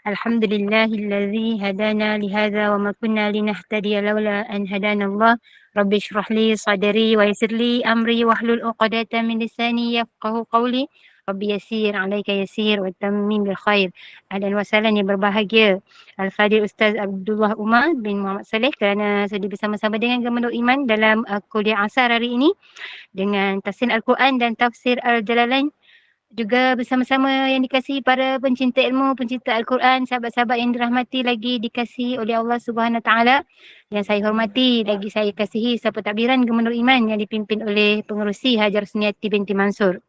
Alhamdulillahilladzi hadana lihadza wa ma kunna linahtadiya laula an hadana Allah. Rabbi shrah li sadri wa yassir li amri wahlul 'uqdatam min lisani yafqahu qawli. Rabbi yassir 'alaika yassir wa tammim bil khair. Ahlan wa sahlan yang berbahagia Al-Fadhil Ustaz Abdullah Umar bin Muhammad Saleh kerana sudi bersama-sama dengan Gemendung Iman dalam kuliah asar hari ini dengan tafsir Al-Quran dan tafsir Al-Jalalain, juga bersama-sama yang dikasihi para pencinta ilmu, pencinta Al-Quran, sahabat-sahabat yang dirahmati lagi dikasihi oleh Allah Subhanahu Wa Taala. Yang saya hormati lagi saya kasihi Sahabat Takbiran Gemendung Iman yang dipimpin oleh Pengerusi Hajar Suniati binti Mansur.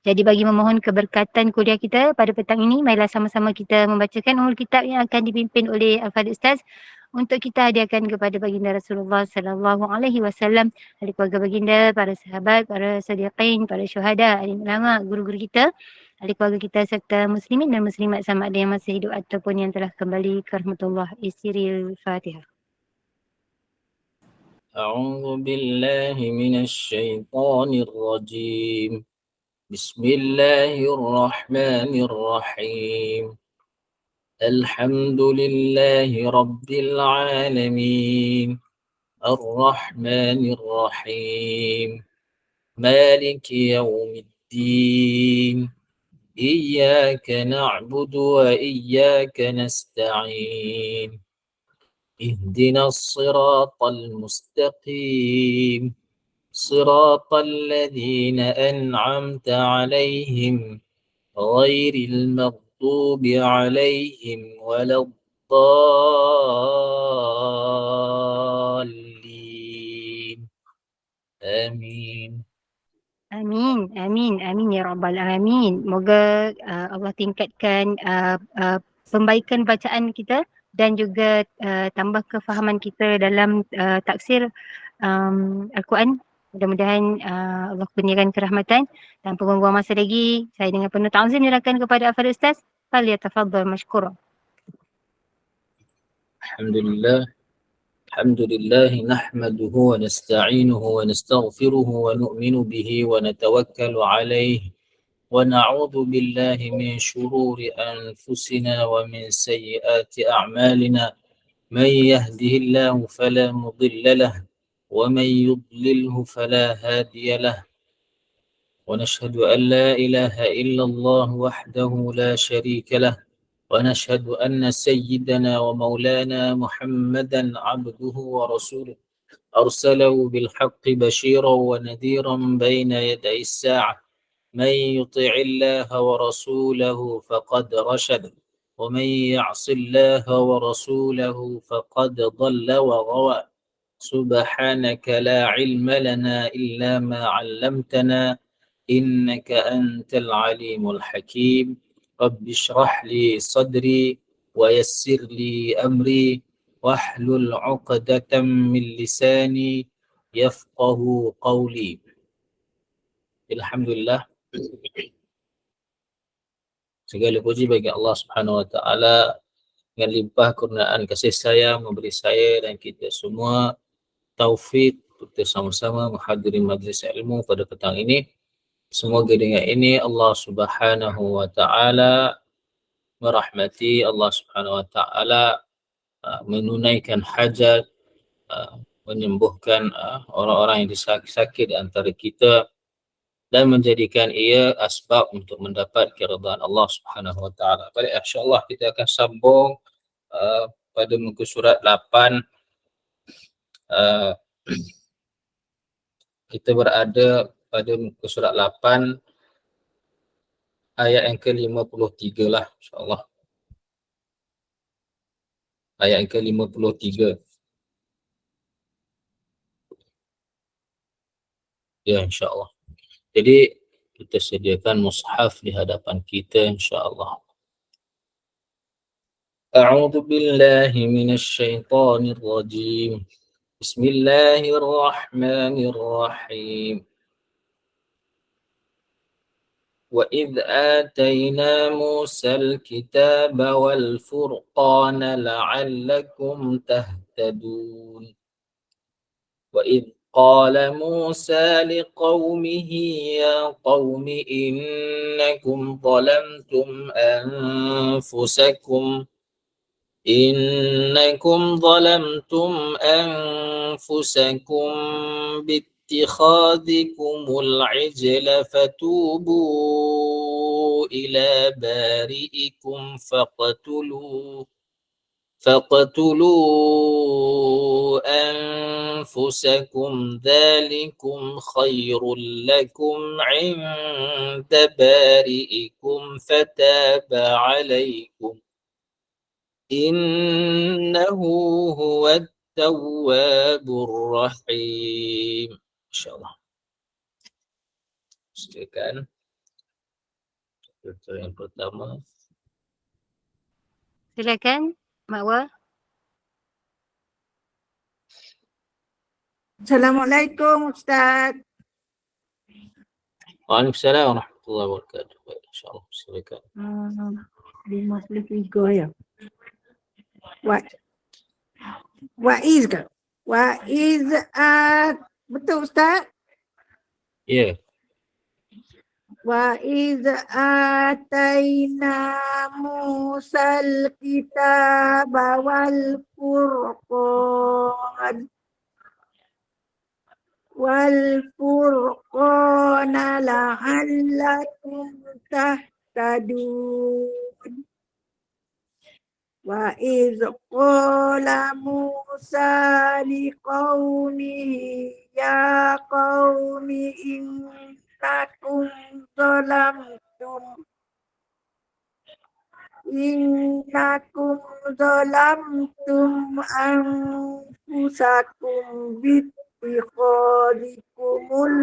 Jadi bagi memohon keberkatan kuliah kita pada petang ini, marilah sama-sama kita membacakan umul kitab yang akan dipimpin oleh Al-Fadhil Ustaz untuk kita hadiahkan kepada baginda Rasulullah sallallahu alaihi wasallam, ahli keluarga baginda, para sahabat, para sadiqin, para syuhada, alim ulama, guru-guru kita, ahli keluarga kita serta muslimin dan muslimat sama ada yang masih hidup ataupun yang telah kembali ke rahmatullah. Isiril Fatihah. أعوذ بالله من الشيطان الرجيم بسم الله الرحمن الرحيم الحمد لله رب العالمين الرحمن الرحيم مالك يوم الدين إياك نعبد وإياك نستعين اهدنا الصراط المستقيم صراط الذين أنعمت عليهم غير المغضوب عليهم ولا الضالين آمين. Amin, amin, amin ya rabbal alamin. Moga Allah tingkatkan pembaikan bacaan kita dan juga tambah kefahaman kita dalam tafsir Al-Quran. Mudah-mudahan Allah kurniakan kerahmatan. Tanpa membuang masa lagi, saya dengan penuh ta'zim menyerahkan kepada Al-Fadhil Ustaz. Falyatafaddal mashkura. الحمد لله نحمده ونستعينه ونستغفره ونؤمن به ونتوكل عليه ونعوذ بالله من شرور أنفسنا ومن سيئات أعمالنا من يهده الله فلا مضل له ومن يضلله فلا هادي له ونشهد أن لا إله إلا الله وحده لا شريك له ونشهد أن سيدنا ومولانا محمدا عبده ورسوله أرسله بالحق بشيرا ونذيرا بين يدي الساعة من يطع الله ورسوله فقد رشد ومن يعص الله ورسوله فقد ضل وغوى سبحانك لا علم لنا إلا ما علمتنا إنك أنت العليم الحكيم رب اشرح لي صدري ويسر لي أمري واحلل عقدة من لساني يفقه قولي. Alhamdulillah, segala puji bagi Allah Subhanahu Wa Taala dengan limpah kurniaan kasih sayang memberi saya dan kita semua taufik untuk kita sama-sama menghadiri majlis ilmu pada petang ini. Semoga dengan ini Allah Subhanahu Wa Taala merahmati, Allah Subhanahu Wa Taala menunaikan hajat, menyembuhkan orang-orang yang disakit di antara kita dan menjadikan ia asbab untuk mendapat keridhaan Allah Subhanahu Wa Taala. Baik, insya-Allah kita akan sambung pada muka surat 8. Kita berada pada muka surat 8 ayat yang ke-53 lah, insya-Allah. Ayat yang ke-53. Ya, insya-Allah. Jadi kita sediakan mushaf di hadapan kita, insya-Allah. A'udzu billahi minasy syaithanir rajim. Bismillahirrahmanirrahim. وَإِذْ آتَيْنَا مُوسَى الْكِتَابَ وَالْفُرْقَانَ لَعَلَّكُمْ تَهْتَدُونَ وَإِذْ قال موسى لقومه يا قوم إنكم ظلمتم أنفسكم باتخاذكم العجل فتوبوا إلى بارئكم فاقتلوا أنفسكم ذلكم خير لكم عند بارئكم فتاب عليكم إنه هو التواب الرحيم. InsyaAllah. Silakan. Chapter yang pertama. Silakan, Makwa. Assalamualaikum Ustaz. Waalaikumsalam warahmatullahi wabarakatuh. Baik, InsyaAllah. Silakan. 53 ya. Waiz ke? Waiz betul Ustaz? Ya. Waiz ataina Musal kitab wal furqana la'allakum tahtadun. Wa iz qala Musa liqaumihi ya qaumi innakum zalamtum anfusakum bittikhadikumul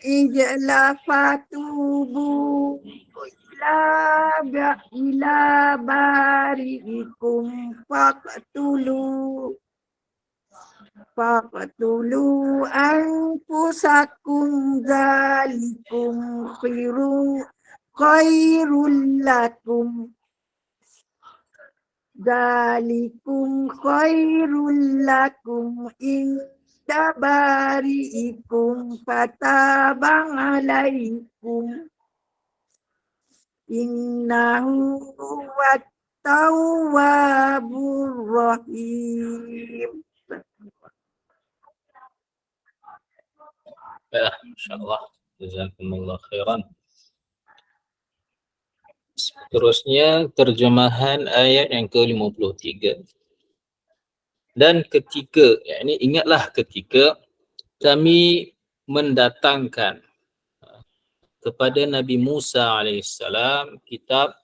ijl fatubu ila bari'ikum faqtulu anfusakum dzalikum khairul lakum inda bari'ikum fatabang alaikum innahu huwat tawwabur rahim. Ya, InsyaAllah. Jazakumullah khairan. Seterusnya terjemahan ayat yang ke-53. Dan ketika, yakni ingatlah ketika kami mendatangkan kepada Nabi Musa alaihissalam kitab,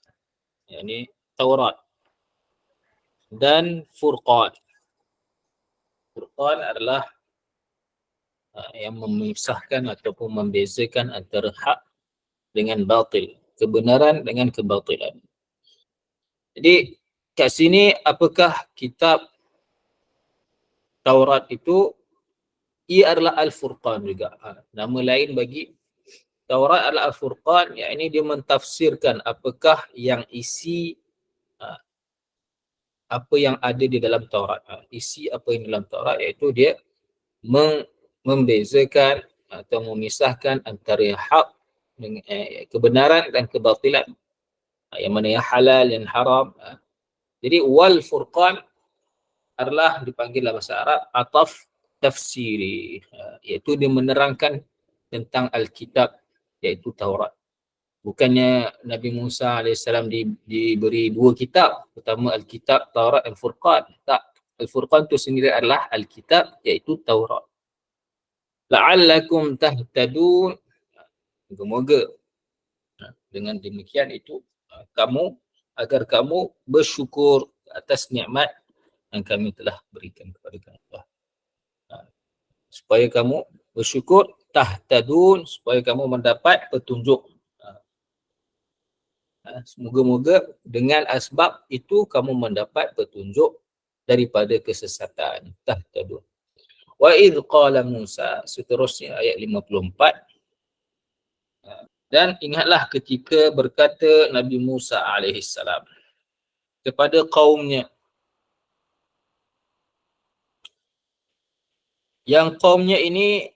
yakni Taurat dan Furqan. Furqan adalah yang memisahkan ataupun membezakan antara hak dengan batil, kebenaran dengan kebatilan. Jadi kat sini apakah kitab Taurat itu? Ia adalah Al-Furqan juga. Nama lain bagi Taurat adalah Al-Furqan, yakni dia mentafsirkan apakah yang isi apa yang ada di dalam Taurat. Isi apa yang dalam Taurat, iaitu dia membezakan atau memisahkan antara hak dengan kebenaran dan kebatilan, yang mana yang halal dan haram. Jadi wal furqan adalah dipanggil dalam bahasa Arab ataf tafsiri, iaitu dia menerangkan tentang Alkitab, iaitu Taurat. Bukannya Nabi Musa AS diberi dua kitab, pertama Alkitab, Taurat, Al-Furqan. Tak, Al-Furqan itu sendiri adalah Alkitab, iaitu Taurat. La'allakum tahtadun, moga-moga dengan demikian itu agar kamu bersyukur atas nikmat yang kami telah berikan kepada kamu. Supaya kamu bersyukur, tahtadun, supaya kamu mendapat petunjuk. Semoga-moga dengan asbab itu kamu mendapat petunjuk daripada kesesatan. Tahtadun. Wa idh qala Musa, seterusnya ayat 54. Dan ingatlah ketika berkata Nabi Musa alaihissalam kepada kaumnya, yang kaumnya ini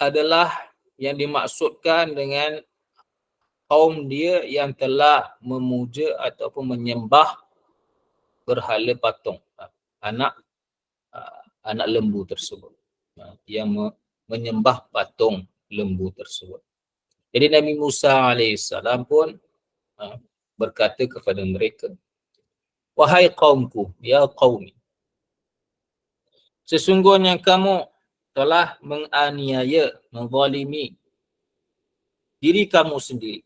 adalah yang dimaksudkan dengan kaum dia yang telah memuja ataupun menyembah berhala patung, anak anak lembu tersebut, yang menyembah patung lembu tersebut. Jadi Nabi Musa alaihissalam pun berkata kepada mereka, wahai kaumku, ya qaumi, sesungguhnya kamu telah menganiaya, menzalimi diri kamu sendiri.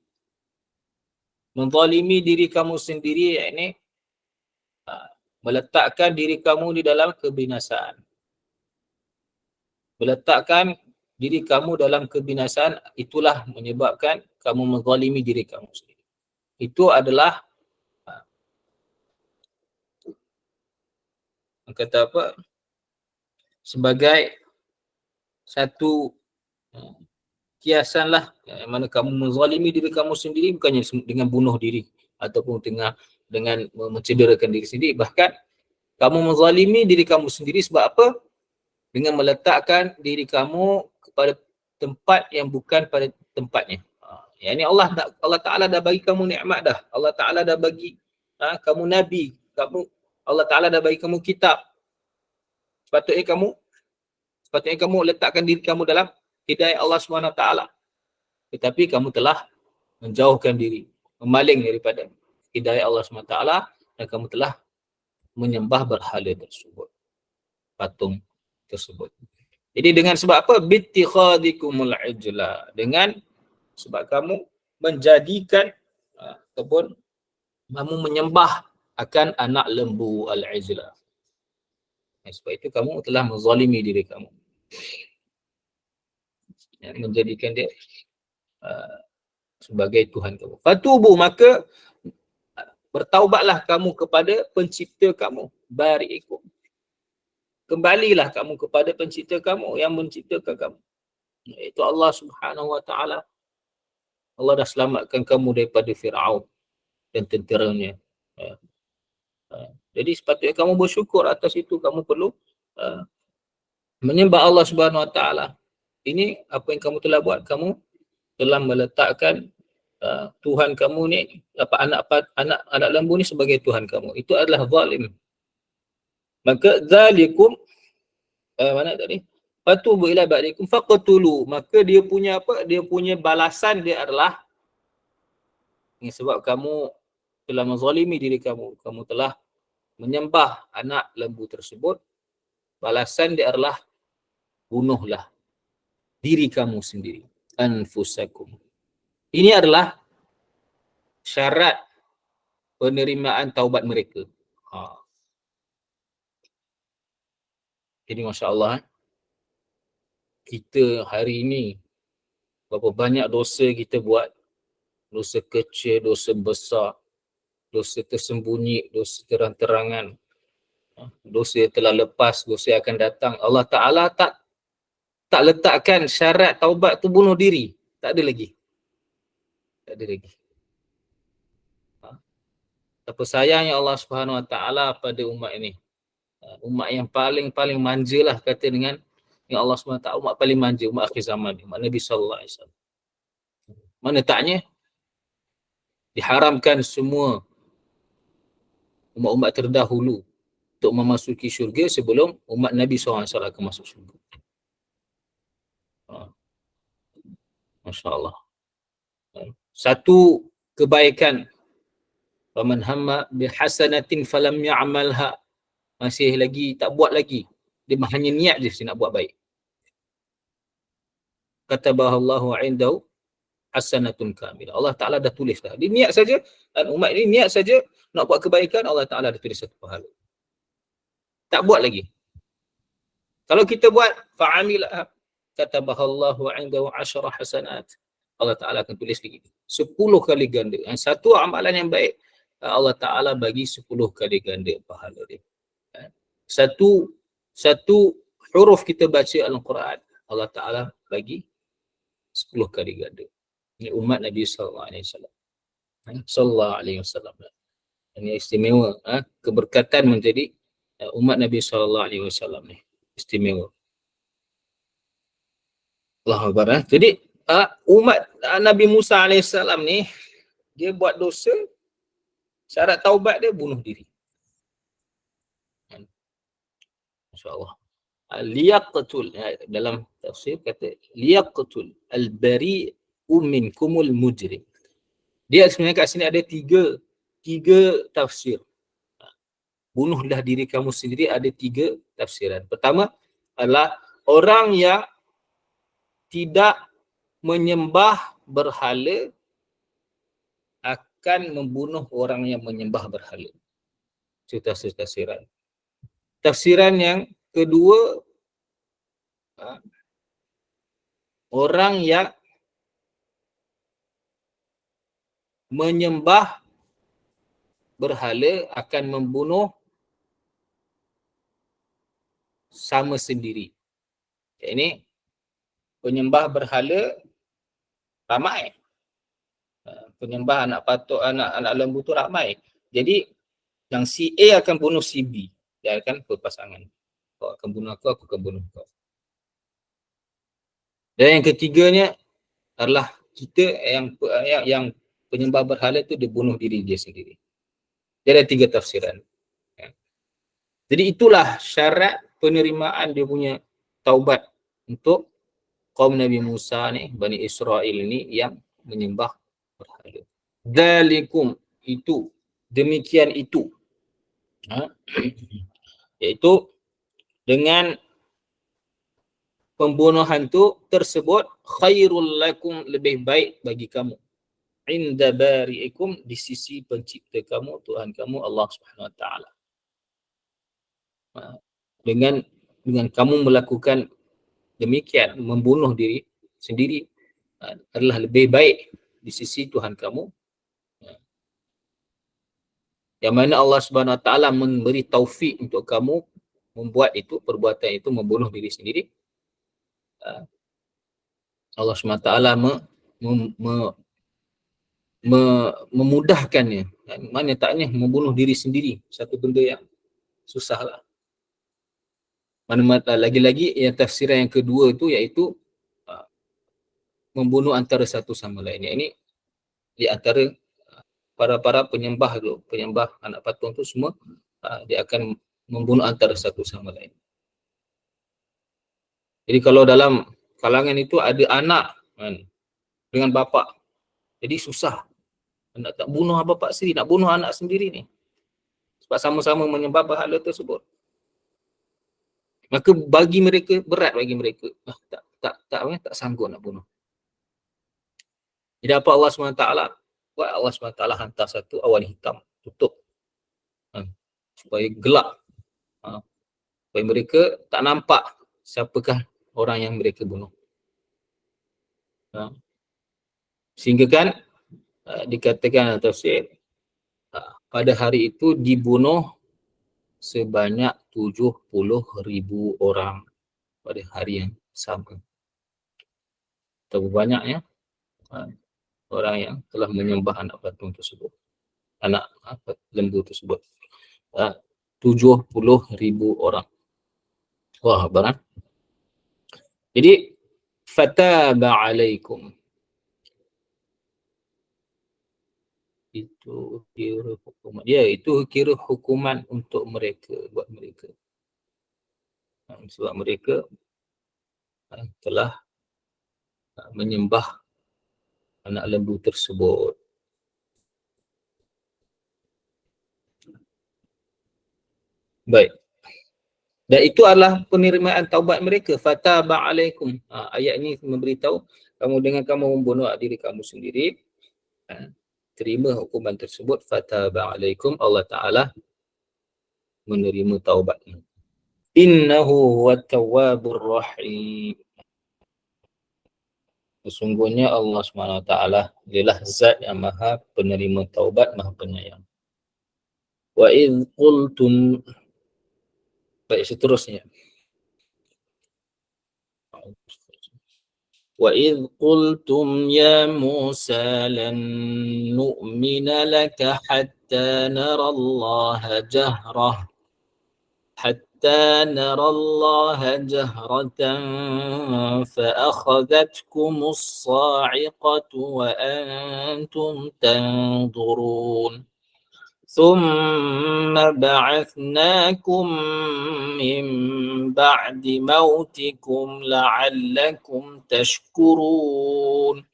Menzalimi diri kamu sendiri, yakni meletakkan diri kamu di dalam kebinasaan. Meletakkan diri kamu dalam kebinasaan, itulah menyebabkan kamu menzalimi diri kamu sendiri. Itu adalah kata apa, sebagai satu kiasan lah, yang mana kamu menzalimi diri kamu sendiri bukannya dengan bunuh diri ataupun dengan mencederakan diri sendiri, bahkan kamu menzalimi diri kamu sendiri sebab apa? Dengan meletakkan diri kamu kepada tempat yang bukan pada tempatnya. Yang ini Allah Ta'ala dah bagi kamu nikmat dah. Allah Ta'ala dah bagi kamu Nabi, Allah Ta'ala dah bagi kamu kitab. Sepatutnya kamu letakkan diri kamu dalam hidayah Allah SWT. Tetapi kamu telah menjauhkan diri, memaling daripada hidayah Allah SWT, dan kamu telah menyembah berhala tersebut, patung tersebut. Jadi dengan sebab apa? Bittikhadikumul ijla, dengan sebab kamu menjadikan ataupun kamu menyembah akan anak lembu al-ijla. Sebab itu kamu telah menzalimi diri kamu, menjadikan dia sebagai Tuhan kamu. Fatubu, maka bertaubatlah kamu kepada pencipta kamu, bari'ikum. Kembalilah kamu kepada pencipta kamu yang menciptakan kamu, iaitu Allah Subhanahu wa Ta'ala. Allah dah selamatkan kamu daripada Fir'aun dan tenteranya. Jadi sepatutnya kamu bersyukur atas itu. Kamu perlu menyembah Allah Subhanahu wa Ta'ala. Ini apa yang kamu telah buat. Kamu telah meletakkan Tuhan kamu ni, anak lembu ni sebagai Tuhan kamu. Itu adalah zalim. Maka zalikum mana tadi? Fatubu ila ba'dikum faqtulu. Maka dia punya apa? Dia punya balasan dia adalah ini, sebab kamu telah menzalimi diri kamu. Kamu telah menyembah anak lembu tersebut. Balasan dia adalah bunuhlah diri kamu sendiri. Anfusakum. Ini adalah syarat penerimaan taubat mereka. Jadi Masya Allah, kita hari ini berapa banyak dosa kita buat. Dosa kecil, dosa besar, dosa tersembunyi, dosa terang-terangan, dosa yang telah lepas, dosa yang akan datang. Allah Ta'ala tak letakkan syarat taubat tu bunuh diri. Tak ada lagi. Tak ada lagi. Apa sayangnya Allah Subhanahu Wa Ta'ala pada umat ini. Umat yang paling manja lah, kata dengan yang Allah SWT, umat paling manja, umat akhir zaman, umat Nabi SAW. Mana taknya diharamkan semua umat-umat terdahulu untuk memasuki syurga sebelum umat Nabi SAW akan masuk syurga. Masya Allah. Satu kebaikan, faman hamma bihasanatin falam ya'malha, masih lagi tak buat lagi, dia hanya niat je nak buat baik. Katabahallahu indahu hasanatun kamilah. Allah Ta'ala dah tulis dah. Dia niat saja, dan umat ini niat saja nak buat kebaikan, Allah Ta'ala dah tulis satu pahala. Tak buat lagi. Kalau kita buat, fa'amilah, katabahallahu indahu 10 hasanat. Allah Ta'ala akan tulis lagi 10 kali ganda. Satu amalan yang baik, Allah Ta'ala bagi 10 kali ganda pahala dia. Satu huruf kita baca Al-Quran, Allah Ta'ala bagi 10 kali ganda. Ini umat Nabi sallallahu alaihi wasallam. Sallallahu alaihi wasallam. Ini istimewa, keberkatan menjadi umat Nabi sallallahu alaihi wasallam ni. Istimewa. Allahu Akbar. Jadi umat Nabi Musa alaihissalam ni, dia buat dosa, syarat taubat dia bunuh diri. Masya-Allah. Liyaqtul, dalam tafsir kata liyaqtul al-bari'u minkumul mujrim. Dia sebenarnya kat sini ada tiga tafsir. Bunuhlah diri kamu sendiri, ada tiga tafsiran. Pertama adalah orang yang tidak menyembah berhala akan membunuh orang yang menyembah berhala. Itu tafsiran. Tafsiran yang kedua, orang yang menyembah berhala akan membunuh sama sendiri. Ini penyembah berhala ramai. Penyembah anak patung, anak lembu tu ramai. Jadi yang si A akan bunuh si B. Dia akan berpasangan. Kau akan bunuh aku akan bunuh kau. Dan yang ketiganya adalah kita yang penyembah berhala tu dia bunuh diri dia sendiri. Dia ada tiga tafsiran. Jadi itulah syarat penerimaan dia punya taubat untuk kaum Nabi Musa ni, Bani Israel ni yang menyembah berhala. Dzalikum, itu, demikian itu. Iaitu dengan pembunuhan tu tersebut khairul lakum, lebih baik bagi kamu. Inda bari'ikum, di sisi pencipta kamu, Tuhan kamu Allah Subhanahu Wa Taala. Dengan kamu melakukan demikian, membunuh diri sendiri, adalah lebih baik di sisi Tuhan kamu. Yang mana Allah Subhanahu Wa Taala memberi taufik untuk kamu membuat itu, perbuatan itu, membunuh diri sendiri. Allah Subhanahu Wa Taala memudahkannya. Mana taknya membunuh diri sendiri, satu benda yang susahlah. Mana lagi-lagi yang tafsiran yang kedua tu iaitu membunuh antara satu sama lain. Ini di antara para penyembah tu, penyembah anak patung tu semua, dia akan membunuh antara satu sama lain. Jadi kalau dalam kalangan itu ada anak dengan bapa, jadi susah nak tak bunuh bapa sendiri, nak bunuh anak sendiri ni, sebab sama-sama menyembah berhala tersebut. Maka bagi mereka, berat bagi mereka, tak sanggup nak bunuh. Jadi apa Allah SWT buat? Allah SWT hantar satu awan hitam, tutup, supaya gelap, supaya mereka tak nampak siapakah orang yang mereka bunuh. Sehingga kan dikatakan tafsir, pada hari itu dibunuh sebanyak 70,000 orang pada hari yang sama. Betapa banyaknya orang yang telah menyembah anak patung tersebut, anak lembu tersebut. 70,000 orang. Wah, barang. Jadi fataba alaikum, itu kira hukuman. Ya, itu kira hukuman untuk mereka, buat mereka. Sebab mereka telah menyembah anak lembu tersebut. Baik. Dan itu adalah penerimaan taubat mereka. Fataba alaikum. Ayat ini memberitahu kamu dengan kamu membunuh diri kamu sendiri, terima hukuman tersebut. Fataba alaikum, Allah Ta'ala menerima taubatmu. Innahu huwat tawwabur rahim. Sesungguhnya Allah SWT adalah zat yang maha penerima taubat, maha penyayang. Wa idh qultum, baik, seterusnya. وإذ قلتم يا موسى لن نؤمن لك حتى نرى الله جهرة فأخذتكم الصاعقة وأنتم تنظرون ثم بعثناكم من بعد موتكم لعلكم تشكرون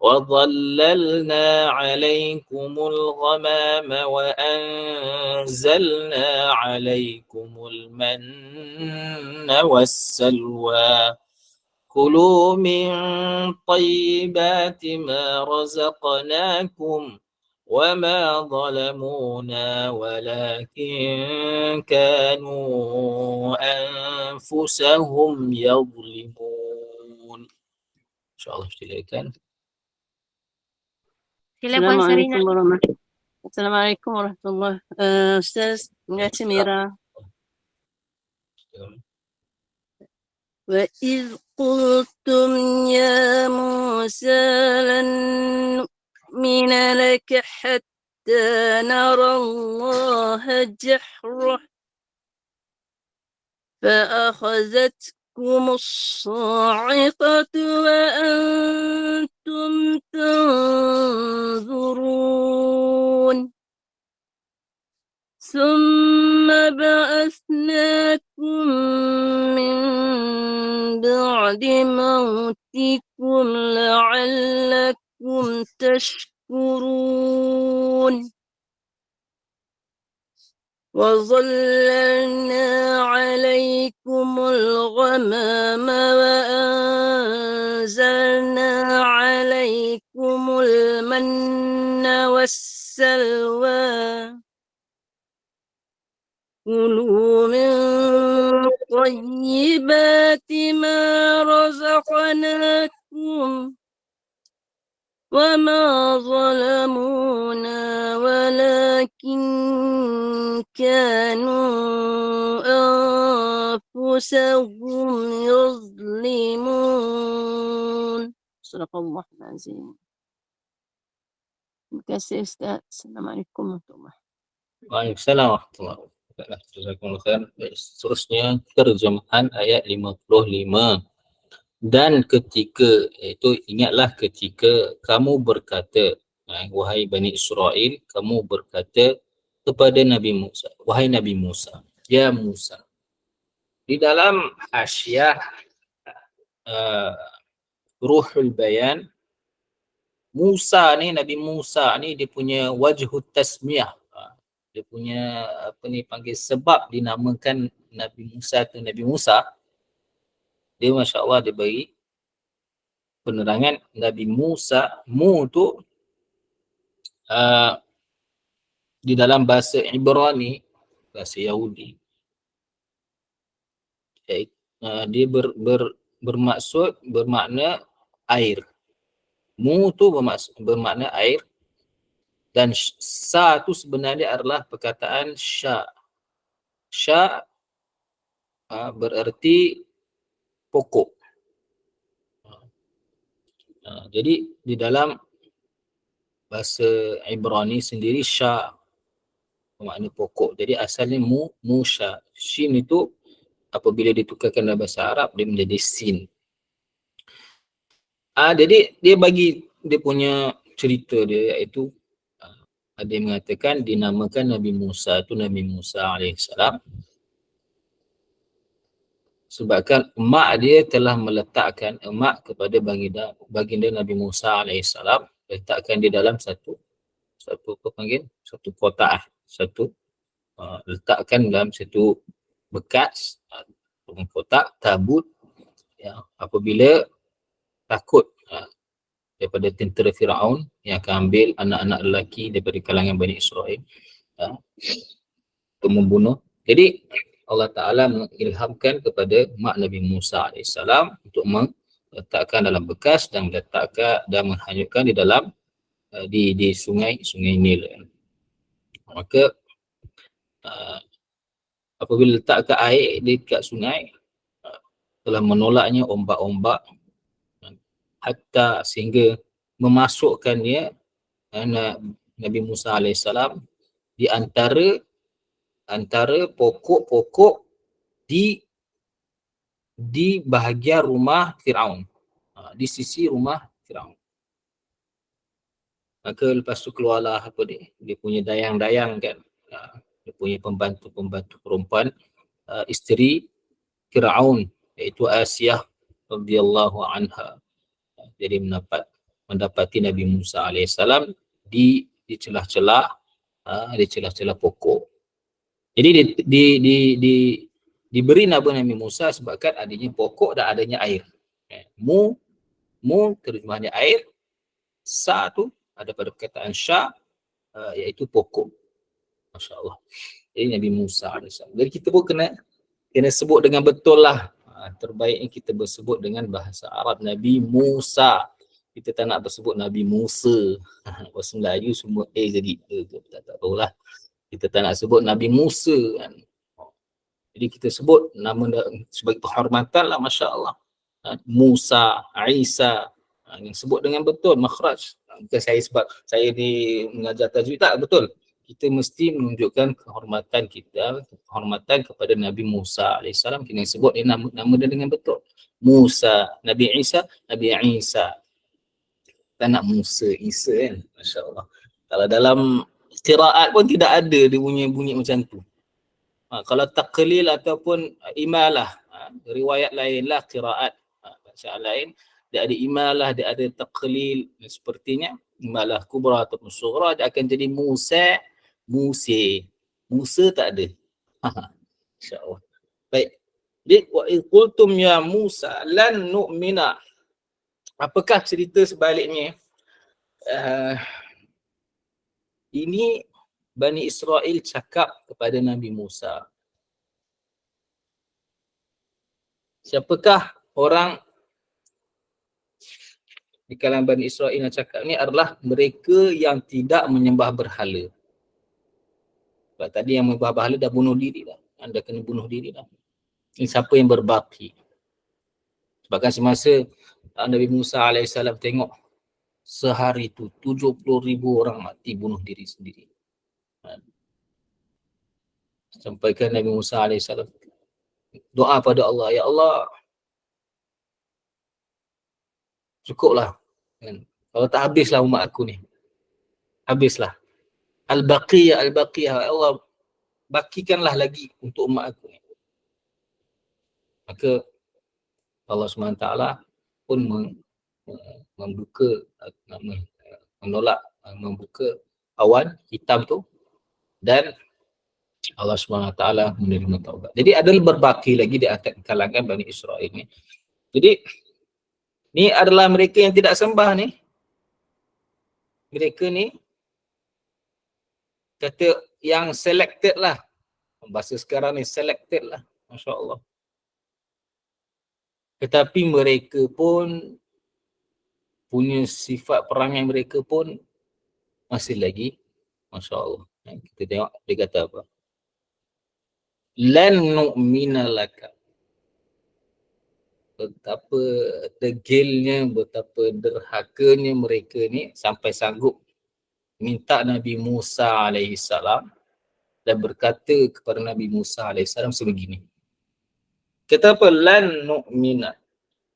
وظللنا عليكم الغمام وأنزلنا عليكم المن والسلوى كلوا من طيبات ما رزقناكم وما ظلمونا ولكن كانوا أنفسهم يظلمون. InsyaAllah silakan. Sila Puan Sarina. Assalamualaikum warahmatullahi. Ustaz, terima kasih Mira. وَإِذْ قُلْتُمْ يَا مُوسَى لَن نُّؤْمِنَ لَكَ حَتَّى نَرَى اللَّهَ جَهْرَةً فَأَخَذَتْكُمُ الصَّاعِقَةُ وَأَنْتُمْ تَنْظُرُونَ ثُمَّ بَعَثْنَاكُم مِّن بَعْدِ مَوْتِكُمْ لَعَلَّكُمْ تَشْكُرُونَ وَظَلَّلْنَا عَلَيْكُمُ الْغَمَامَ وَأَنزَلْنَا عَلَيْكُمُ الْمَنَّ وَالسَّلْوَىٰ كُلُوا مِن طَيِّبَاتِ مَا رَزَقْنَاكُمْ وَمَا ظَلَمُونَا وَلَكِن كَانُوا أَنفُسَهُمْ يَظْلِمُونَ. Sadaqallahul azim. Terima kasih Ustaz. Assalamualaikum warahmatullahi wabarakatuh. Waalaikumsalam warahmatullahi wabarakatuh. Jazakumullah khair. Seterusnya terjemahan ayat 55. Dan ketika, iaitu ingatlah ketika kamu berkata, wahai Bani Israel, kamu berkata kepada Nabi Musa, wahai Nabi Musa, ya Musa. Di dalam hasyiah Ruhul Bayan, Musa ni, Nabi Musa ni dia punya wajhut tasmiyah. Dia punya panggil sebab dinamakan Nabi Musa tu Nabi Musa. Dia Masya Allah dia bagi penerangan Nabi Musa. Mu tu di dalam bahasa Ibrani, bahasa Yahudi, dia bermakna air. Mu tu bermakna air, dan sa tu sebenarnya adalah perkataan sya. Sya bererti pokok. Jadi di dalam bahasa Ibrani sendiri sya bermakna pokok. Jadi asalnya musya. Shin itu apabila ditukarkan dalam bahasa Arab dia menjadi sin. Jadi dia bagi dia punya cerita dia, iaitu ada yang mengatakan dinamakan Nabi Musa itu Nabi Musa alaihissalam sebabkan emak dia telah meletakkan emak kepada baginda Nabi Musa alaihissalam, letakkan dia dalam satu kotak, letakkan dalam satu bekas kotak tabut, ya, apabila takut daripada tentera Firaun yang akan ambil anak-anak lelaki daripada kalangan Bani Israel untuk membunuh. Jadi Allah Ta'ala mengilhamkan kepada mak Nabi Musa AS untuk meletakkan dalam bekas dan meletakkan dan menghanyutkan di dalam di sungai Nil. Maka apabila letakkan air di dekat sungai, telah menolaknya ombak-ombak hatta sehingga memasukkan dia Nabi Musa alaihissalam di antara pokok-pokok di bahagian rumah Firaun, di sisi rumah Firaun. Maka lepas tu keluarlah dia punya dayang-dayang kan, dia punya pembantu perempuan, isteri Firaun, iaitu Asiyah radhiyallahu anha. Jadi mendapati Nabi Musa alaihissalam di celah-celah pokok. Jadi diberi nama Nabi Musa sebabkan adanya pokok dan adanya air. Mu terjemahannya air, sa tu ada pada perkataan sya, iaitu pokok. Masya-Allah. Jadi Nabi Musa alaihissalam. Jadi kita pun kena sebut dengan betul lah. Terbaiknya kita bersebut dengan bahasa Arab Nabi Musa. Kita tak nak bersebut Nabi Musa. Bahasa Melayu semua jadi tak tahulah. Kita tak nak sebut Nabi Musa kan. Jadi kita sebut nama sebagai penghormatan lah, masya-Allah. Musa, Isa, yang sebut dengan betul makhraj. Bukan saya sebab saya ni mengajar tajwid, tak betul. Kita mesti menunjukkan kehormatan kepada Nabi Musa alaihissalam. Kita sebut dia nama dia dengan betul. Musa, Nabi Isa, Nabi Isa. Tak nak Musa, Isa kan. Masya-Allah. Kalau dalam qiraat pun tidak ada dia bunyi macam tu. Kalau taqlil ataupun imalah, riwayat lain lah qiraat, bacaan lain, dia ada imalah, dia ada taqlil, sepertinya imalah kubra ataupun sughra, dia akan jadi Musa, Musa tak ada. Insya-Allah. Baik. Jadi wa qultum ya Musa lan nu'mina. Apakah cerita sebaliknya? Ini Bani Israel cakap kepada Nabi Musa. Siapakah orang di kalangan Bani Israel yang cakap ni? Adalah mereka yang tidak menyembah berhala. Sebab tadi yang menyembah berhala dah bunuh diri dah. Anda kena bunuh diri dah. Ini siapa yang berbaki? Sebabkan semasa Nabi Musa alaihissalam tengok sehari tu 70,000 orang mati bunuh diri sendiri. Sampaikan Nabi Musa alaihissalam doa pada Allah, ya Allah, cukuplah. Kalau tak habislah umat aku ni. Habislah. Al-baqiyah, ya Allah, bakikanlah lagi untuk umat aku ni. Maka Allah SWT pun membuka awan hitam tu, dan Allah SWT menerima taubat. Jadi ada berbaki lagi di kalangan Bani Israel ni. Jadi ni adalah mereka yang tidak sembah ni. Mereka ni kata yang selected lah. Bahasa sekarang ni selected lah. Masya Allah. Tetapi mereka pun punya sifat perangai mereka pun masih lagi, Masya Allah. Kita tengok dia kata apa. Lan nu'mina laka. Betapa degilnya, betapa derhakanya mereka ni sampai sanggup minta Nabi Musa alaihissalam dan berkata kepada Nabi Musa alaihissalam sebegini. Kata apa? Lan nu'mina.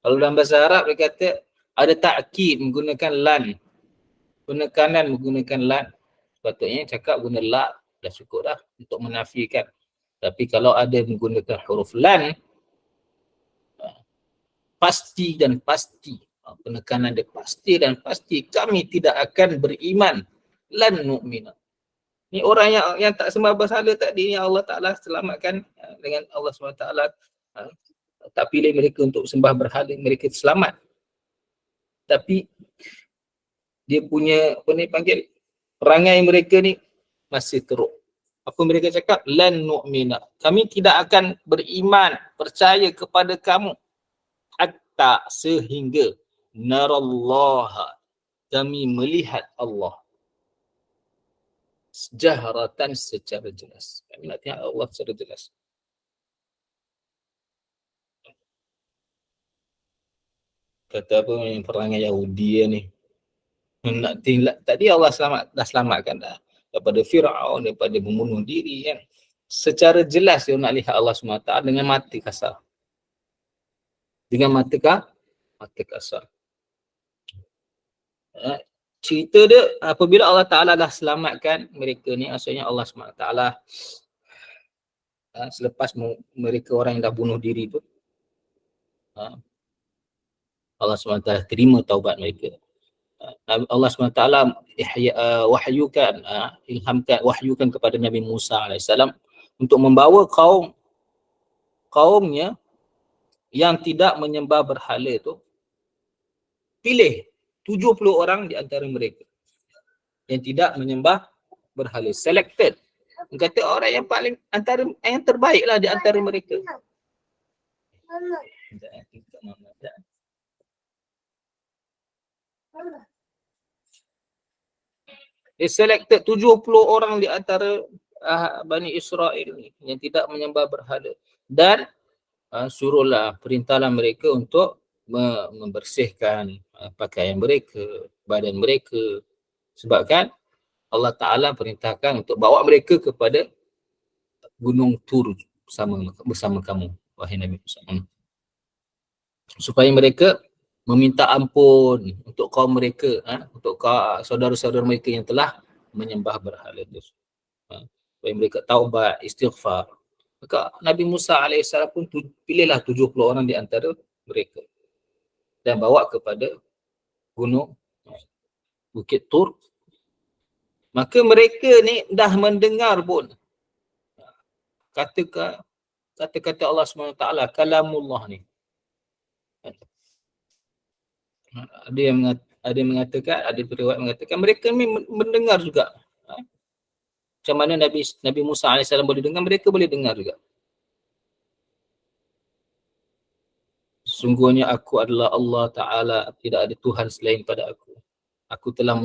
Kalau dalam bahasa Arab dia kata ada ta'kid menggunakan lan. Penekanan menggunakan lan. Sepatutnya cakap guna la, dah cukup dah untuk menafikan. Tapi kalau ada menggunakan huruf lan, pasti dan pasti. Penekanan dia pasti dan pasti. Kami tidak akan beriman. Lan nu'mina. Ni orang yang tak sembah berhala tadi, yang Allah Ta'ala selamatkan dengan Allah SWT. Tak pilih mereka untuk sembah berhala, mereka selamat. Tapi dia punya perangai mereka ni masih teruk. Apa mereka cakap? Lan nu'mina. Kami tidak akan beriman, percaya kepada kamu. Hatta sehingga narallaha, kami melihat Allah. Jahratan secara jelas. Kami nak tengok Allah secara jelas. kata apa yang perangai Yahudi ni. Nak tadi Allah dah selamatkan dah daripada Firaun, daripada membunuh diri kan. Secara jelas dia nak lihat Allah SWT dengan mata kasar. Dengan mata kasar. Cerita dia apabila Allah Ta'ala dah selamatkan mereka ni, maksudnya Allah SWT selepas mereka orang yang dah bunuh diri tu, Allah SWT terima taubat mereka. Allah SWT wahyukan kepada Nabi Musa AS untuk membawa kaumnya yang tidak menyembah berhala tu, pilih 70 orang di antara mereka yang tidak menyembah berhala, selected. Kata orang yang paling yang terbaik lah di antara mereka. Dia selected 70 orang di antara Bani Israel ni yang tidak menyembah berhala, dan perintahlah mereka untuk membersihkan pakaian mereka, badan mereka. Sebab kan Allah Ta'ala perintahkan untuk bawa mereka kepada Gunung Tur bersama kamu, wahai Nabi Musa, supaya mereka meminta ampun untuk kaum mereka, untuk saudara-saudara mereka yang telah menyembah berhala itu, supaya mereka taubat, istighfar. Maka Nabi Musa AS pun pilihlah 70 orang di antara mereka dan bawa kepada gunung Bukit Tur. Maka mereka ni dah mendengar pun kata-kata Allah SWT, kalamullah ni. Ada yang mengatakan, ada periwayat mengatakan mereka ni mendengar juga. Macam mana Nabi Musa AS boleh dengar, mereka boleh dengar juga. Sungguhnya aku adalah Allah Ta'ala, tidak ada Tuhan selain pada aku. Aku telah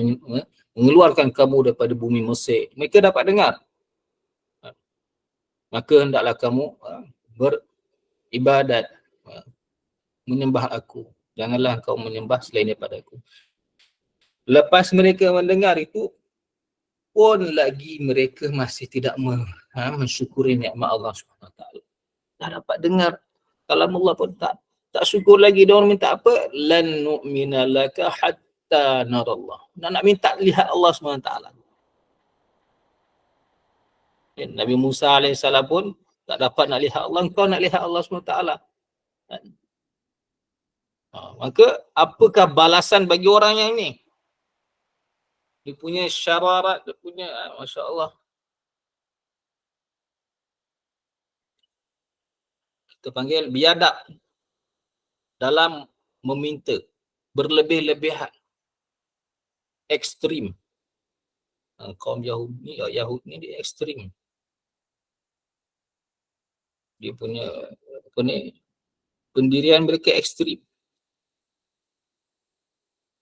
mengeluarkan kamu daripada bumi Mesir. Mereka dapat dengar. Maka hendaklah kamu beribadat, menyembah aku. Janganlah kau menyembah selain daripada aku. Lepas mereka mendengar itu, pun lagi mereka masih tidak mensyukuri nikmat Allah SWT. Tak dapat dengar kalamullah pun tak syukur lagi. Dia orang minta apa? Lan nu'mina laka hatta narallah. Nak minta lihat Allah SWT. Nabi Musa AS pun tak dapat nak lihat Allah. Engkau nak lihat Allah SWT. Maka apakah balasan bagi orang yang ni? Dia punya syararat, dia punya, Masya Allah. Kita panggil biadab dalam meminta, berlebih-lebihan, ekstrim. Kaum Yahudi ni dia ekstrim. Dia punya pendirian mereka ekstrim.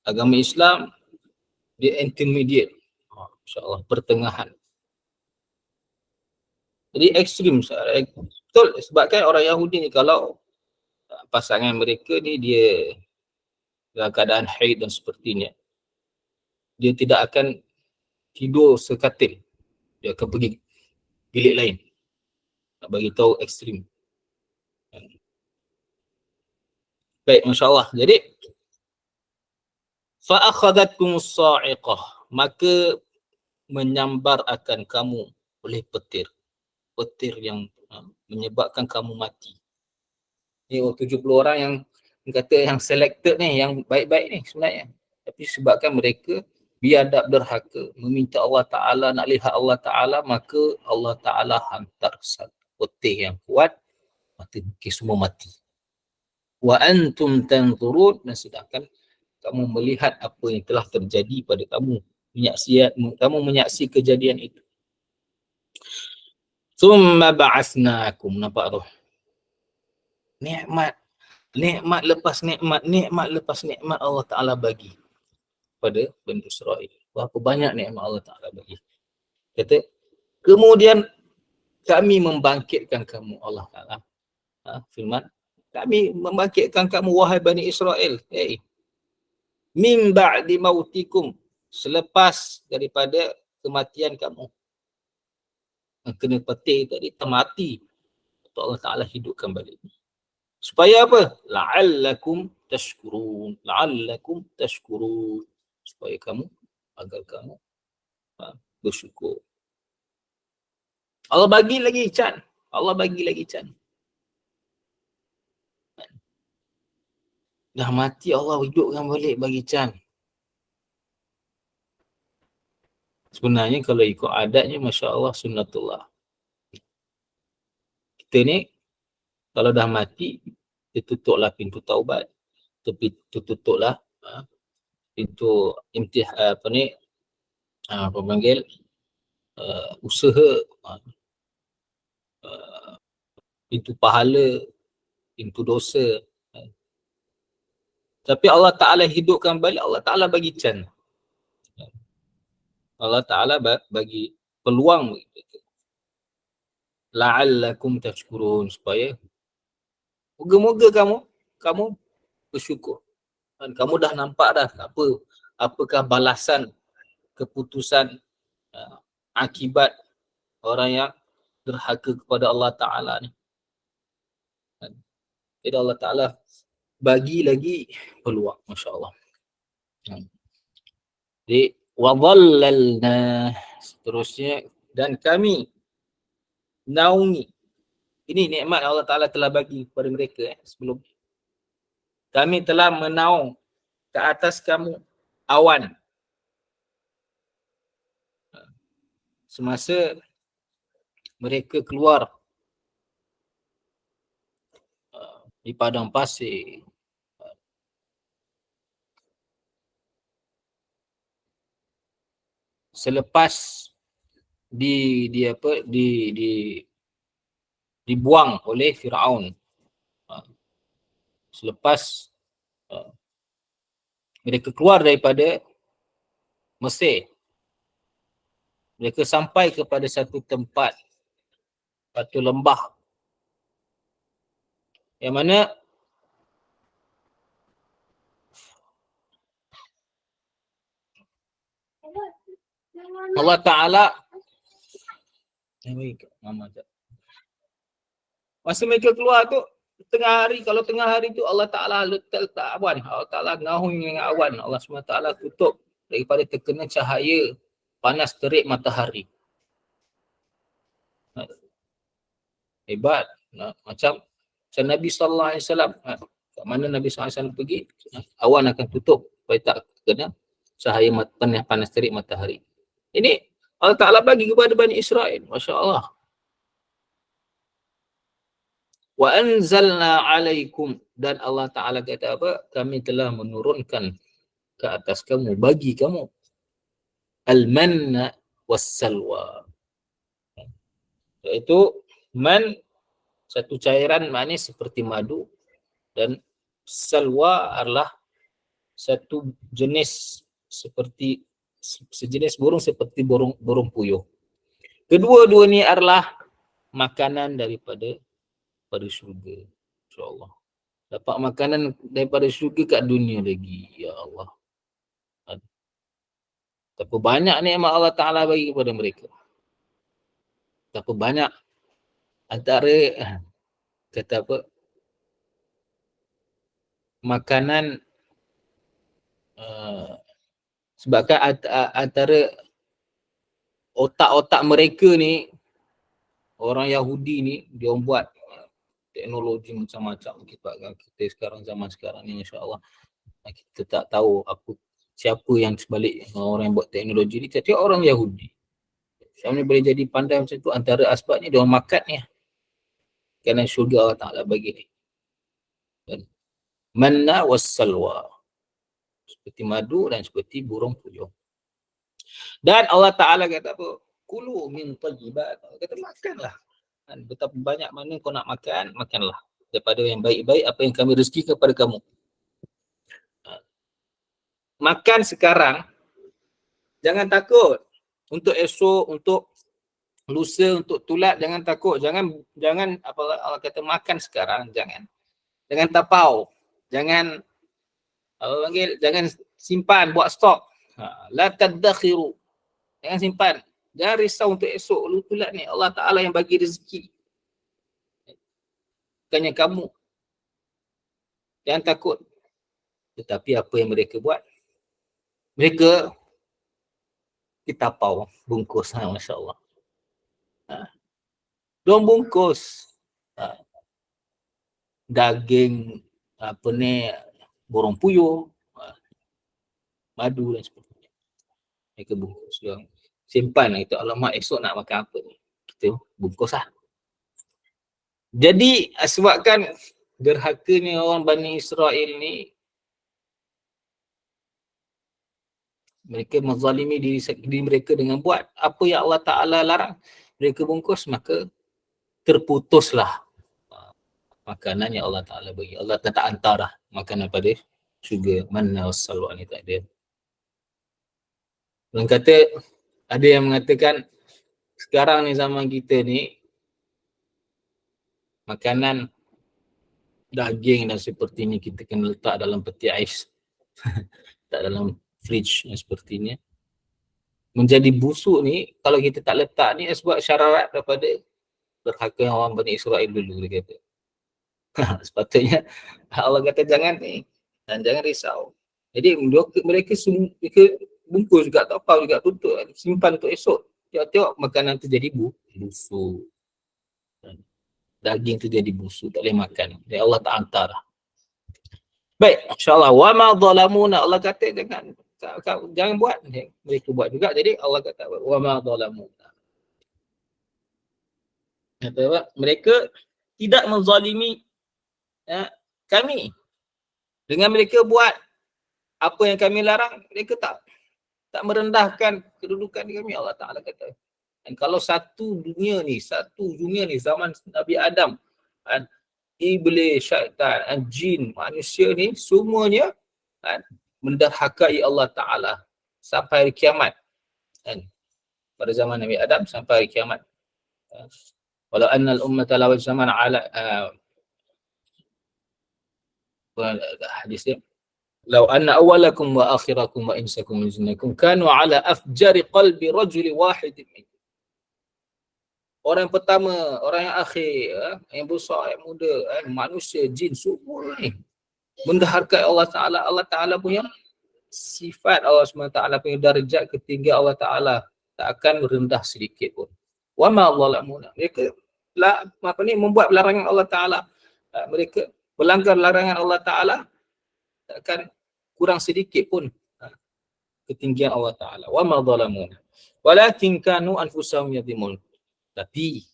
Agama Islam dia intermediate, insya-Allah, pertengahan. Jadi ekstrim. Betul, sebabkan orang Yahudi ni kalau pasangan mereka ni dia dalam keadaan haid dan sepertinya, dia tidak akan tidur sekatil. Dia akan pergi bilik lain. Nak bagi tahu ekstrim. Baik, masya-Allah. Jadi fa akhadhatkumus sa'iqah, maka menyambar akan kamu oleh petir yang menyebabkan kamu mati. Ni 70 orang yang kata yang selected ni, yang baik-baik ni sebenarnya. Tapi sebabkan mereka biadab, derhaka, meminta Allah Ta'ala, nak lihat Allah Ta'ala, maka Allah Ta'ala hantar satu petir yang kuat, mereka semua mati. Wa antum tanzurun, dan sedangkan kamu melihat apa yang telah terjadi pada kamu, kamu menyaksi kejadian itu. Summa ba'asnakum, nampak tu? Nikmat lepas nikmat Allah Ta'ala bagi pada Bani Israel. Berapa banyak nikmat Allah Ta'ala bagi. Kata, kemudian kami membangkitkan kamu, Allah Ta'ala firman, Kami membangkitkan kamu wahai Bani Israel. Hey. Min ba'di mautikum. Selepas daripada kematian kamu. Yang kena petik tadi termati. Allah Ta'ala hidupkan balik. Supaya apa? La'allakum tashkurun. La'allakum tashkurun. Supaya kamu, agar kamu bersyukur. Allah bagi lagi can. Allah bagi lagi can. Dah mati Allah hidupkan balik bagi can. Sebenarnya kalau ikut adatnya Masya Allah sunnatullah. Kita ni kalau dah mati dia tutuplah pintu taubat. Tutuplah pintu apa panggil usaha, pintu pahala, pintu dosa. Tapi Allah Ta'ala hidupkan balik, Allah Ta'ala bagi can. Allah Ta'ala bagi peluang begitu. La'allakum tashkurun, supaya moga-moga kamu bersyukur. Dan kamu dah nampak dah apakah balasan keputusan akibat orang yang derhaka kepada Allah Ta'ala ni. Jadi Allah Ta'ala bagi lagi peluang, Masya Allah. Jadi وَظَلَّلْنَا, seterusnya, dan kami naungi. Ini nikmat Allah Ta'ala telah bagi kepada mereka sebelum. Kami telah menaung ke atas kamu awan. Semasa mereka keluar di padang pasir. Selepas dibuang oleh Firaun. Selepas mereka keluar daripada Mesir, mereka sampai kepada satu tempat, satu lembah yang mana Allah Ta'ala masa mereka keluar tu tengah hari, kalau tengah hari tu Allah Ta'ala letak awan, Allah Ta'ala ngahung dengan awan, Allah SWT tutup daripada terkena cahaya panas terik matahari. Hebat. Macam Nabi SAW, kat mana Nabi SAW pergi, awan akan tutup supaya tak kena cahaya panas terik matahari. Ini Allah Ta'ala bagi kepada Bani Israel. Masya Allah. Wa anzalna alaikum, dan Allah Ta'ala kata apa? Kami telah menurunkan ke atas kamu, bagi kamu al-manna was-salwa. Iaitu man, satu cairan manis seperti madu, dan salwa adalah satu jenis seperti sejenis burung seperti burung puyuh. Kedua-dua ni adalah makanan daripada syurga. InsyaAllah. Dapat makanan daripada syurga kat dunia lagi. Ya Allah. Betapa banyak nikmat Allah Ta'ala bagi kepada mereka. Betapa banyak antara kata apa, makanan sebabkan antara otak-otak mereka ni, orang Yahudi ni, dia buat teknologi macam-macam. Kita sekarang, zaman sekarang ni, insya-Allah kita tak tahu siapa yang sebalik orang yang buat teknologi ni. Tapi orang Yahudi. Siapa ni boleh jadi pandai macam tu, antara asbab ni dia orang makan ni. Kerana syurga Allah Ta'ala bagi ni. Manna was-salwa. Seperti madu dan seperti burung puyuh. Dan Allah Ta'ala kata apa? Kulu min tayyibat. Allah kata makanlah. Dan betapa banyak mana kau nak makan, makanlah. Daripada yang baik-baik apa yang kami rezeki kepada kamu. Makan sekarang, jangan takut. Untuk esok, untuk lusa, untuk tulat, jangan takut. Jangan apa Allah kata makan sekarang, jangan. Jangan tapau. Jangan jangan simpan, buat stok. La tadakhiru. Jangan simpan. Jangan risau untuk esok. Lu tulat ni Allah Ta'ala yang bagi rezeki. Bukannya kamu. Jangan takut. Tetapi apa yang mereka buat? Mereka ditapau, bungkus. Masya Allah. Diorang bungkus. Daging, borong puyuh, madu dan sebagainya. Mereka bungkus. Diorang simpan. Itu alamak esok nak makan apa ni. Kita bungkus lah. Jadi sebabkan derhakanya orang Bani Israel ni, mereka menzalimi diri mereka dengan buat apa yang Allah Ta'ala larang. Mereka bungkus, maka terputuslah makanan yang Allah Ta'ala bagi. Allah tak hantar makanan pada syurga. Manna wassalwa ni tak ada. Orang kata, ada yang mengatakan sekarang ni zaman kita ni makanan daging dan seperti ni kita kena letak dalam peti ais. Tak dalam fridge yang seperti ni. Menjadi busuk ni kalau kita tak letak ni sebab syarat daripada derhaka orang Bani Israel dulu, dia kata. Sepatutnya Allah kata jangan ni dan jangan risau. Jadi mereka bungkus juga, tapau juga, tutup, simpan untuk esok. Tengok makanan tu jadi busuk. Daging tu jadi busuk, tak boleh makan. Dan Allah tak hantar. Baik, insyaAllah. Wa ma zalamuna. Allah kata jangan buat. Mereka buat juga. Jadi Allah kata wa ma zalamuna. Kata apa? Mereka tidak menzalimi kami. Dengan mereka buat apa yang kami larang, mereka tak merendahkan kedudukan kami. Allah Ta'ala kata. Dan kalau satu dunia ni zaman Nabi Adam, iblis, syaitan, jin, manusia ni semuanya menderhakai Allah Ta'ala sampai hari kiamat. Pada zaman Nabi Adam sampai hari kiamat. Walau annal ummata law zaman ala hadis dia, law anna awwalakum wa akhirakum wa insakum wa jinnakum kanu ala afjari qalbi rajuli wahidin minkum. Orang yang pertama, orang yang akhir, yang besar, yang muda, manusia, jin, semua ni menderhakai Allah Ta'ala. Allah Ta'ala punya sifat, Allah SWT punya darjat ketiga Allah Ta'ala tak akan merendah sedikit pun. Wa ma zalamuna. Mereka membuat larangan Allah Ta'ala. Mereka melanggar larangan Allah Ta'ala, tak akan kurang sedikit pun ketinggian Allah Ta'ala. Wa ma zalamuna. Walakin kanu anfusahum yadhimun. Tapi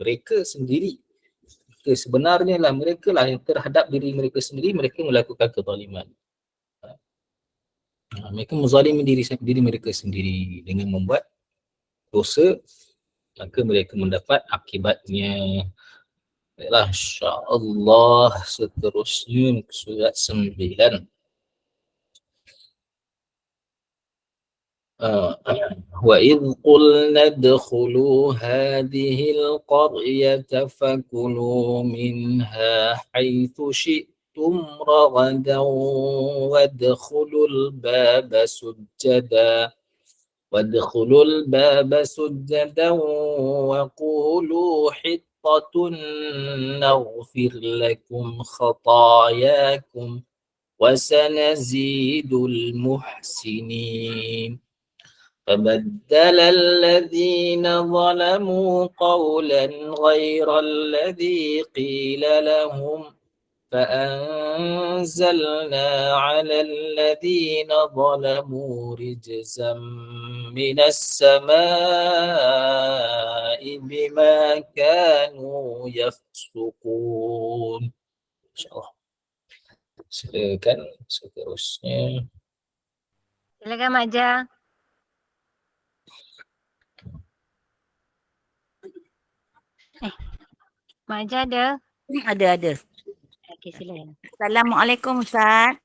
mereka sendiri, sebenarnya lah mereka lah yang terhadap diri mereka sendiri, mereka melakukan kezaliman. Mereka menzalimi diri mereka sendiri dengan membuat dosa, maka mereka mendapat akibatnya. Baiklah, insya-Allah seterusnya surat 9. وَإِذْ قُلْنَا ادْخُلُوا هَذِهِ الْقَرْيَةَ فَكُلُوا مِنْهَا حَيْثُ شِئْتُمْ رَغَدًا وَادْخُلُوا الْبَابَ سُجَّدًا وَقُولُوا حِطَّةٌ نَغْفِرْ لَكُمْ خَطَايَاكُمْ وَسَنَزِيدُ الْمُحْسِنِينَ. فبدل الذين ظلموا قولا غير الذي قيل لهم فأنزلنا على الذين ظلموا رجزا من السماء بما كانوا يفسقون. InsyaAllah. Silakan seterusnya. Silakan Mak Ja. Mak Ja ada? Ada. Okey, silakan. Assalamualaikum Ustaz.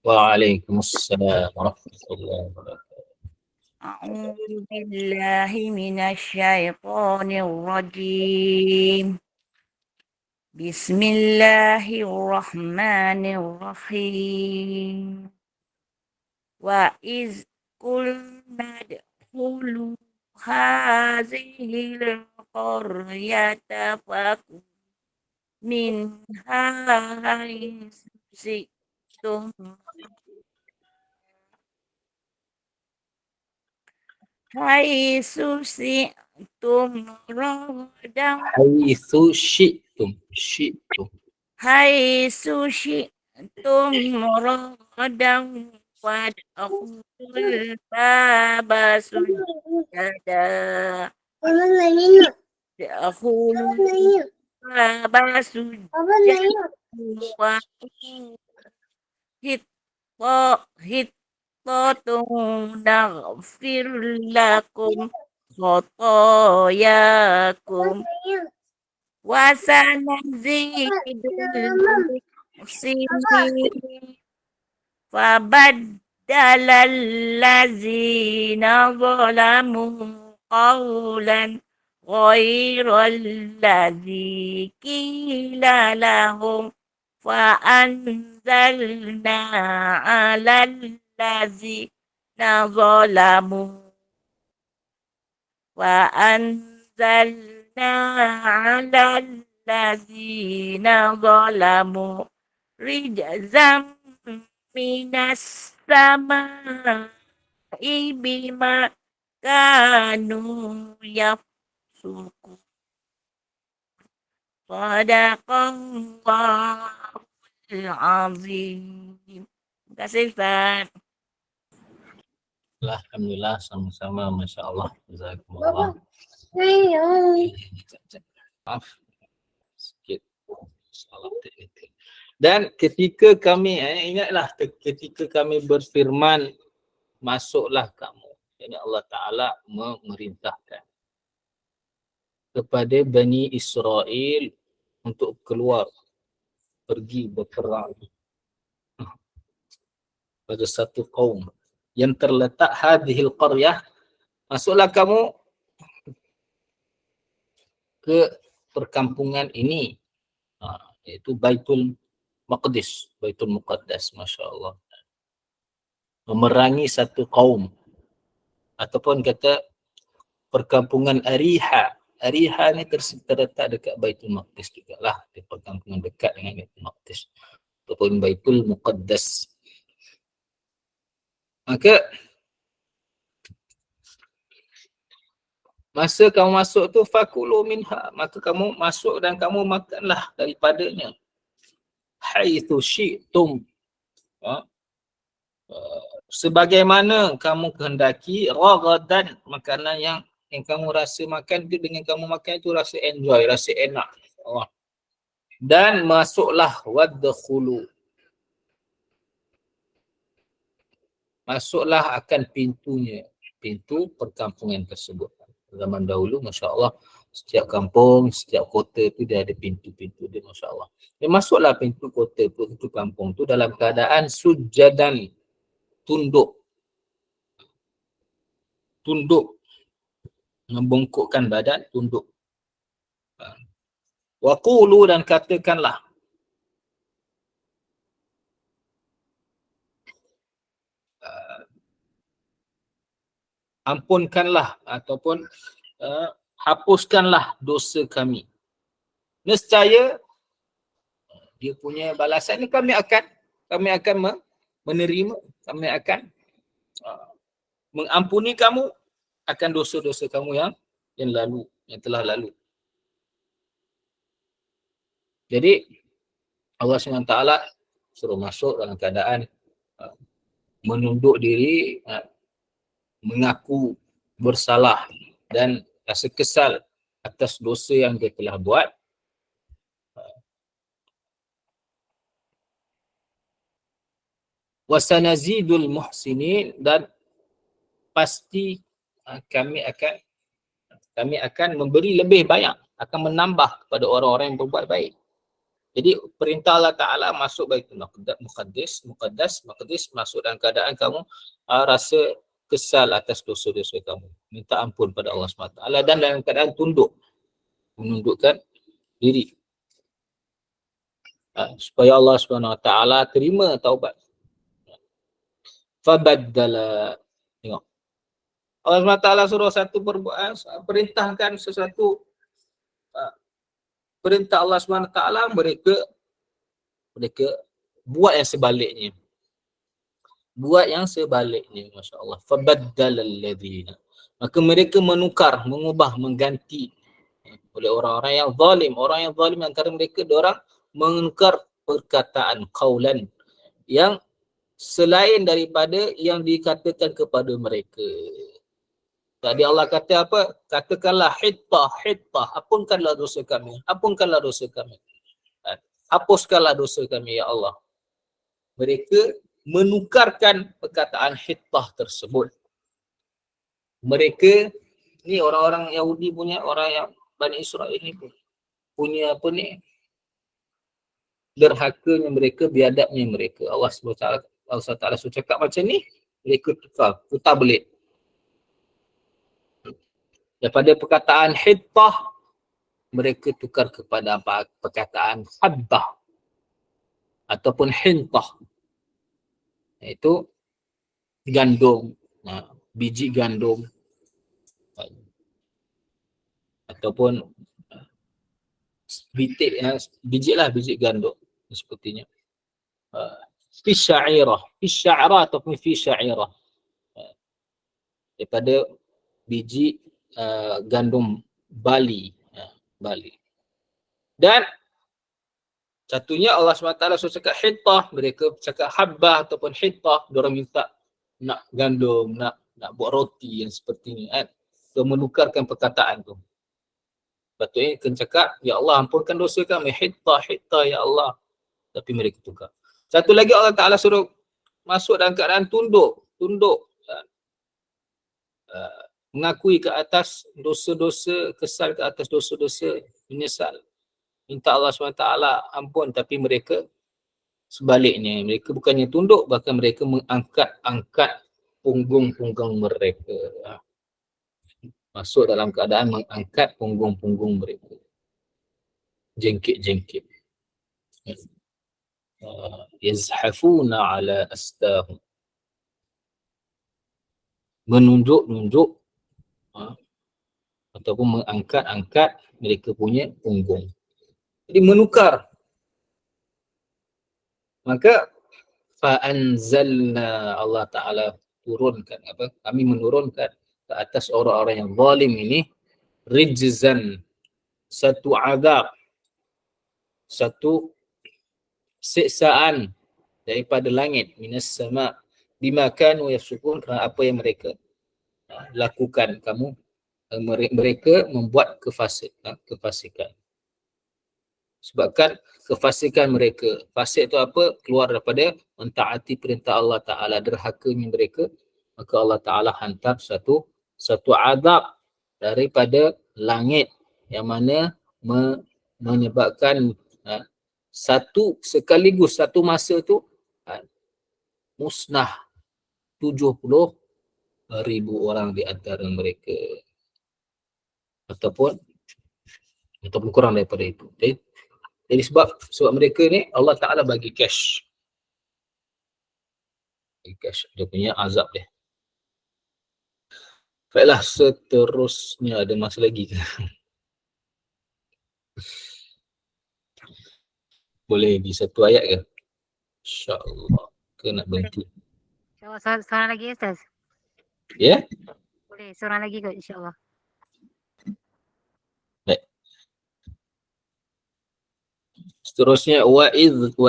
Waalaikumsalam warahmatullahi wabarakatuh. A'udzu billahi minasyaitonir rajim. Bismillahirrahmanirrahim. Wa iz qulna dkhulu hazihil qaryata fakum minha haitsu syi'tum ragadan Haitsu syi'tum. haitsu syi'tum ragadan wadkhulul baba sujada wadkhulul baba sujada wa hittatun naghfir lakum khotoyakum wa sanazidul muhsinin fabaddala allazina zalamu qawlan ghairal ladzi qila lahum فأنزلنا على الذين ظلموا رجزا من السماء بما كانوا يفسقون Sadaqallahul azim. Terima kasih Ustaz. Alhamdulillah, sama-sama, Masya Allah. Jazakumullah. Maaf sikit salah teknik. Dan ketika kami ingatlah ketika kami berfirman, masuklah kamu. Jadi Allah Ta'ala memerintahkan kepada Bani Israel untuk keluar pergi berperang pada satu kaum yang terletak hadhil qaryah. Masuklah kamu ke perkampungan ini, iaitu Baitul Maqdis, Baitul Muqaddas, Masya Allah. Memerangi satu kaum, ataupun kata perkampungan Ariha. Ariha ni terletak dekat Baitul Maqdis juga lah, di perkampungan dekat dengan Baitul Maqdis ataupun Baitul Muqaddas. Maka masa kamu masuk tu fakulu minha, maka kamu masuk dan kamu makanlah daripadanya. Haitsu syi'tum, sebagaimana kamu kehendaki, ragadan, makanan yang kamu rasa makan tu, dengan kamu makan itu rasa enjoy, rasa enak. Dan masuklah wadkhulu, masuklah akan pintunya, pintu perkampungan tersebut. Zaman dahulu, Masya Allah, setiap kampung, setiap kota tu dia ada pintu-pintu dia, Masya Allah. Dia masuklah pintu kota tu, pintu kampung tu dalam keadaan sujadan, tunduk, membungkukkan badan, tunduk. Wa qulu, dan katakanlah, ampunkanlah ataupun hapuskanlah dosa kami. Nescaya dia punya balasan ni kami akan menerima, kami akan mengampuni kamu akan dosa-dosa kamu yang lalu, yang telah lalu. Jadi Allah SWT suruh masuk dalam keadaan menunduk diri, mengaku bersalah dan rasa kesal atas dosa yang dia telah buat. Wasanazidul muhsinin, dan pasti kami akan memberi lebih banyak, akan menambah kepada orang-orang yang berbuat baik. Jadi perintah Allah Ta'ala masuk Baitul Muqaddas, masuk dalam keadaan kamu rasa kesal atas dosa-dosa kamu, minta ampun pada Allah SWT, dan dalam keadaan tunduk, menundukkan diri. supaya Allah SWT terima taubat. Fabaddala. Tengok. Allah SWT suruh satu perintahkan sesuatu, perintah Allah SWT, mereka buat yang sebaliknya. Masya Allah. Fabaddala alladhina. Maka mereka menukar, mengubah, mengganti oleh orang-orang yang zalim. Orang yang zalim antara mereka, diorang menukar perkataan qaulan yang selain daripada yang dikatakan kepada mereka. Tadi Allah kata apa? Katakanlah hittah, ampunkanlah dosa kami, hapuskanlah dosa kami ya Allah. Mereka menukarkan perkataan hittah tersebut. Mereka ni orang-orang Yahudi punya, orang yang Bani Israel ni punya apa ni, derhakanya mereka, biadabnya mereka. Allah SWT cakap macam ni, mereka putar belit. Daripada perkataan hittah, mereka tukar kepada apa? Perkataan habbah ataupun hintah. Iaitu gandum, biji gandum, ataupun biji gandum sepertinya. Fi sya'irah ataupun fi sya'irah, daripada biji gandum Bali. Dan satunya Allah SWT suruh cakap hittah, mereka cakap habbah ataupun hittah, diorang minta nak gandum, nak buat roti yang seperti ni kan. So, menukarkan perkataan tu. Patutnya kena cakap, ya Allah ampunkan dosa kami, hittah ya Allah. Tapi mereka tukar. Satu lagi Allah Ta'ala suruh masuk dalam keadaan tunduk, mengakui ke atas dosa-dosa, kesal ke atas dosa-dosa, menyesal, minta Allah SWT ampun. Tapi mereka sebaliknya, mereka bukannya tunduk, bahkan mereka mengangkat punggung-punggung mereka. Masuk dalam keadaan mengangkat punggung-punggung mereka, jengkit-jengkit. Yazhafuna ala astahum, menunjuk-nunjuk ataupun mengangkat-angkat mereka punya punggung. Jadi menukar. Maka fa'anzalna, Allah Ta'ala turunkan apa? Kami menurunkan ke atas orang-orang yang zalim ini rijzan, satu azab, satu siksaan daripada langit, minas sama, bima kanu yafsukun, kerana apa yang mereka lakukan. Mereka membuat kefasikan. Sebabkan kefasikan mereka, fasik itu apa? Keluar daripada mentaati perintah Allah Ta'ala, derhakanya mereka, maka Allah Ta'ala hantar satu azab daripada langit yang mana menyebabkan sekaligus satu masa tu musnah 70,000 orang di antara mereka, ataupun kurang daripada itu. Jadi sebab mereka ni Allah Ta'ala bagi cash, dia punya azab dia. Baiklah, seterusnya ada masa lagi ke? Boleh di satu ayat ke? InsyaAllah. Ke nak berhenti? InsyaAllah seorang lagi Ustaz. Ya? Boleh seorang lagi kot insyaAllah. Baik. Seterusnya, wa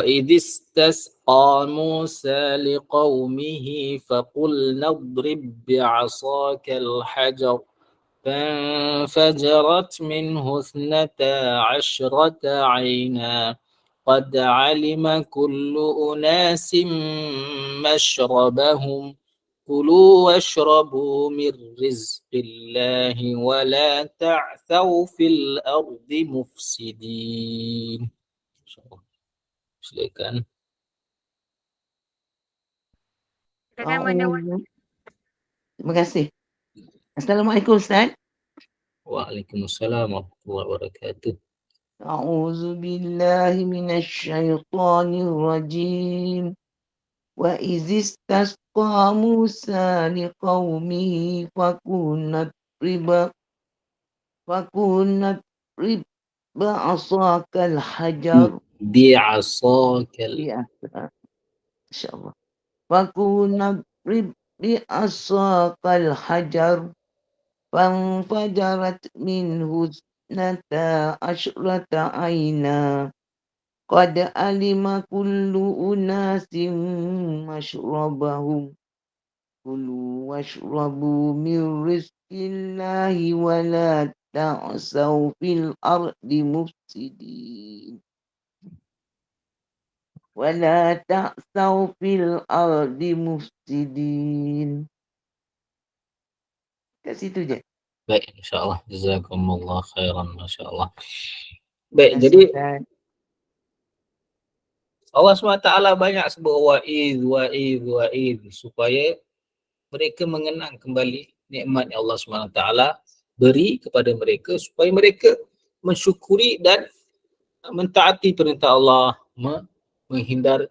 idhistasqa Musa liqaumihi faqul nadrib bi'asakal hajar فانفجرت منه 12 عينا قد علم كل أناس مشربهم كلوا واشربوا من رزق الله ولا تعثوا في الأرض مفسدين. Silakan. Terima kasih. Assalamualaikum Ustaz. Waalaikumsalam warahmatullahi wabarakatuh. أعوذ بالله من الشيطان الرجيم وإذ استسقى موسى لقومه فكنا اضرب بعصاك الحجر بعصاك إن شاء الله فكنا اضرب بعصاك الحجر فانفجرت منه اثنتا عشرة عينا قد علم كل أناس مشربهم كلوا واشربوا من رزق الله ولا تعثوا في الأرض مفسدين ولا تعثوا في الأرض مفسدين. Kat situ je. Baik, insyaAllah. Jazakumullah khairan, masyaAllah. Baik, jadi Allah SWT banyak sebut wa'id supaya mereka mengenang kembali nikmat yang Allah SWT beri kepada mereka supaya mereka mensyukuri dan mentaati perintah Allah, menghindar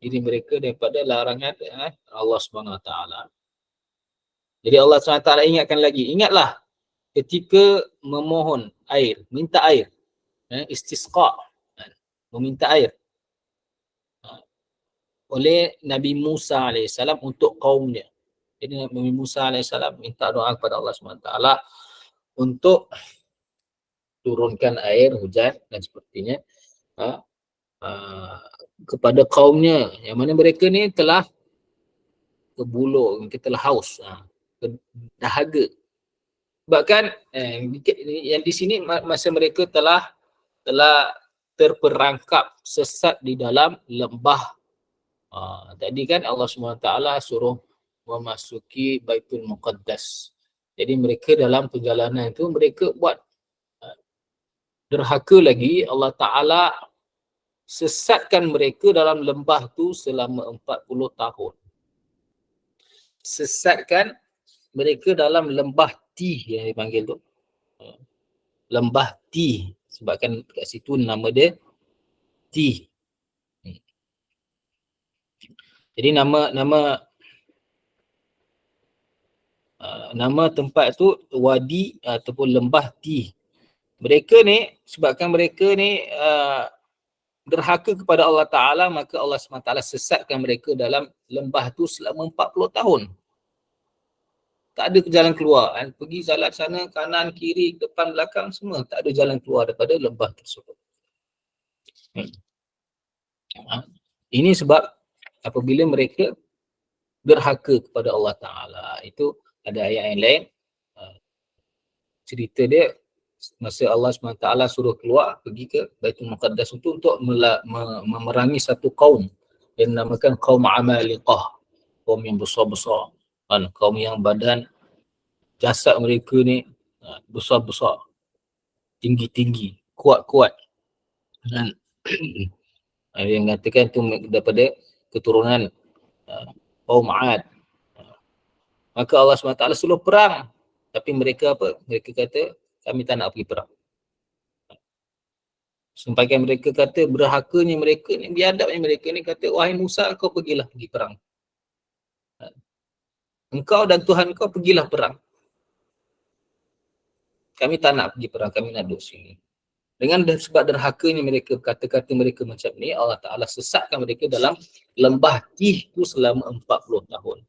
diri mereka daripada larangan Allah SWT. Jadi Allah SWT ingatkan lagi, ingatlah ketika memohon air, minta air, istisqa, meminta air oleh Nabi Musa AS untuk kaumnya. Jadi Nabi Musa AS minta doa kepada Allah SWT untuk turunkan air hujan dan sepertinya kepada kaumnya yang mana mereka ni telah kebulur, mereka telah haus, dahaga. Bahkan yang di sini masa mereka telah terperangkap sesat di dalam lembah. Tadi kan Allah SWT suruh memasuki Baitul Muqaddas. Jadi mereka dalam perjalanan itu mereka buat derhaka lagi. Allah Ta'ala sesatkan mereka dalam lembah tu selama 40 tahun. Sesatkan mereka dalam lembah Tih yang dipanggil tu. Lembah Tih. Sebabkan kat situ nama dia Tih. Jadi nama tempat tu Wadi ataupun Lembah Tih. Mereka ni, sebabkan mereka ni derhaka kepada Allah Ta'ala, maka Allah SWT sesatkan mereka dalam lembah tu selama 40 tahun. Tak ada jalan keluar. Pergi jalan sana, kanan, kiri, depan, belakang, semua. Tak ada jalan keluar daripada lembah tersebut. Ini sebab apabila mereka derhaka kepada Allah Ta'ala. Itu ada ayat yang lain. Cerita dia, masa Allah SWT suruh keluar, pergi ke Baitul Muqaddas itu untuk memerangi satu kaum yang dinamakan kaum Amaliqah. Kaum yang besar-besar. Kaum yang badan jasad mereka ni besar-besar, tinggi-tinggi, kuat-kuat. Dan yang katakan itu daripada keturunan kaum Ad. Maka Allah SWT suruh perang. Tapi mereka apa? Mereka kata, kami tak nak pergi perang. Sampaikan mereka kata, berhakanya mereka ni, biadabnya mereka ni kata, wahai Musa, kau pergi perang. Engkau dan Tuhan kau pergilah perang. Kami tak nak pergi perang, kami nak duduk sini. Dengan sebab derhakanya mereka, kata-kata mereka macam ni, Allah Ta'ala sesatkan mereka dalam lembah Tih tu selama 40 tahun.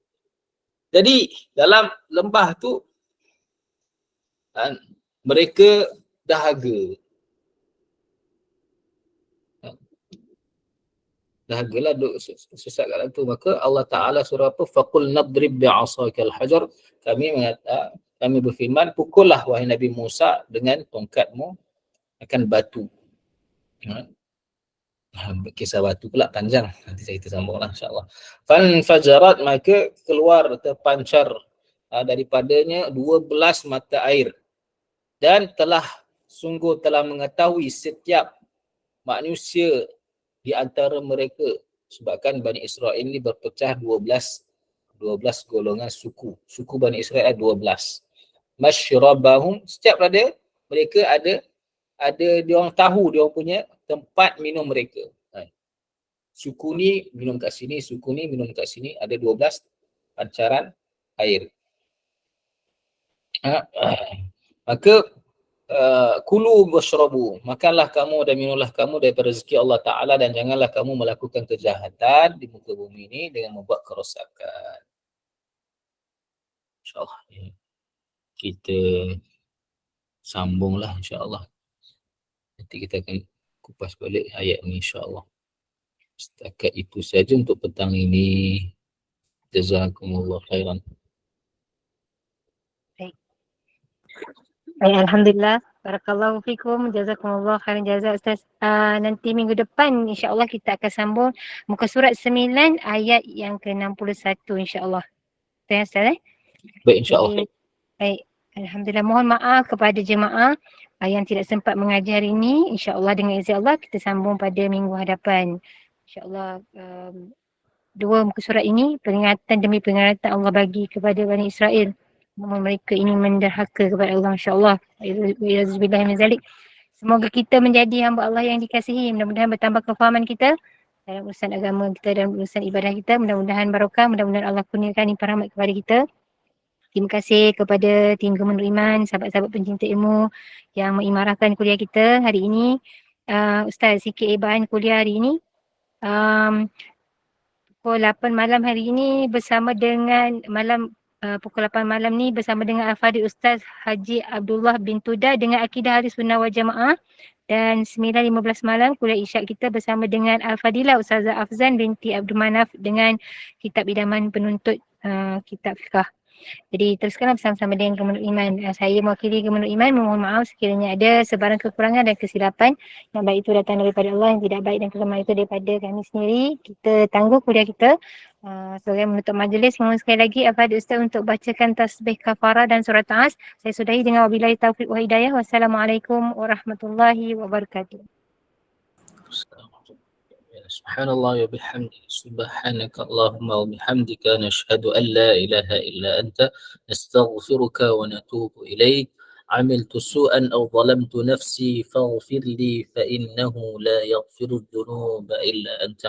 Jadi dalam lembah tu mereka dahaga. Dahagalah duduk sesat kat dalam tu. Maka Allah Ta'ala surah apa? Faqul nadrib bi'asakal hajar. Kami berfirman, pukullah wahai Nabi Musa dengan tongkatmu akan batu. Kisah batu pula panjang. Nanti saya sambunglah insyaAllah. Fanfajarat, maka keluar terpancar daripadanya 12 mata air. Dan sungguh telah mengetahui setiap manusia di antara mereka, sebabkan Bani Israel ini berpecah 12 golongan suku. Suku Bani Israel 12. Masyrabahum, setiap pada mereka ada ada dia orang tahu dia orang punya tempat minum mereka. Suku ni minum kat sini, suku ni minum kat sini, ada 12 pancaran air. Maka kulu washrabu, makanlah kamu dan minumlah kamu daripada rezeki Allah Ta'ala, dan janganlah kamu melakukan kejahatan di muka bumi ini dengan membuat kerosakan. InsyaAllah kita sambunglah insyaAllah. Nanti kita akan kupas balik ayat ni insyaAllah. Setakat itu saja untuk petang ini. Jazakumullah khairan. Baik, alhamdulillah. Barakallahu fikum. Jazakumullah khairan jazak Ustaz. Nanti minggu depan insya-Allah kita akan sambung muka surat 9 ayat yang ke-61 insya-Allah. Betul ya Ustaz? Baik, insya-Allah. Baik. Alhamdulillah, mohon maaf kepada jemaah yang tidak sempat mengajar hari ini. InsyaAllah dengan izin Allah kita sambung pada minggu hadapan. InsyaAllah dua muka surat ini peringatan demi peringatan Allah bagi kepada Bani Israel. Mereka ini menderhaka kepada Allah, insyaAllah. Semoga kita menjadi hamba Allah yang dikasihi. Mudah-mudahan bertambah kefahaman kita dalam urusan agama kita dan urusan ibadah kita. Mudah-mudahan barakah, mudah-mudahan Allah kurniakan limpah rahmat kepada kita. Terima kasih kepada tim Gemenur Iman, sahabat-sahabat pencinta ilmu yang mengimarahkan kuliah kita hari ini. Ustaz, sikit bahan kuliah hari ini. Pukul 8 malam hari ini bersama dengan pukul 8 malam ni bersama dengan Al-Fadhil Ustaz Haji Abdullah bin Tuda dengan Akidah Ahli Sunnah wal Jamaah. Dan 9.15 malam kuliah isyak kita bersama dengan Al-Fadilah Ustazah Afzan binti Abdul Manaf dengan kitab idaman penuntut kitab fiqah. Jadi teruskanlah bersama-sama dengan Gemenur Iman. Saya mewakili Gemenur Iman memohon maaf sekiranya ada sebarang kekurangan dan kesilapan. Yang baik itu datang daripada Allah, yang tidak baik dan kelemahan itu daripada kami sendiri. Kita tangguh kuliah kita. Sebagai menutup majlis, mohon sekali lagi Al-Fadhil Ustaz untuk bacakan tasbih kafarah dan surat Ta'as. Saya sudahi dengan wabillahi taufiq wa hidayah. Wassalamualaikum warahmatullahi wabarakatuh. سبحان الله وبحمده سبحانك اللهم وبحمدك نشهد أن لا إله إلا أنت نستغفرك ونتوب إليك عملت سوءا أو ظلمت نفسي فاغفر لي فإنه لا يغفر الذنوب إلا أنت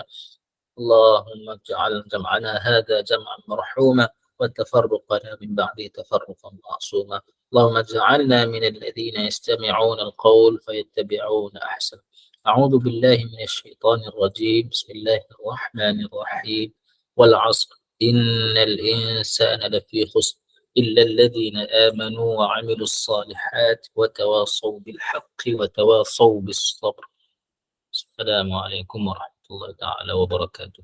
اللهم اجعل جمعنا هذا جمعا مرحوما وتفرقنا من بعده تفرقا معصوما اللهم اجعلنا من الذين يستمعون القول فيتبعون أحسن أعوذ بالله من الشيطان الرجيم بسم الله الرحمن الرحيم والعصر إن الإنسان لفي خسر إلا الذين آمنوا وعملوا الصالحات وتواصوا بالحق وتواصوا بالصبر السلام عليكم ورحمة الله تعالى وبركاته.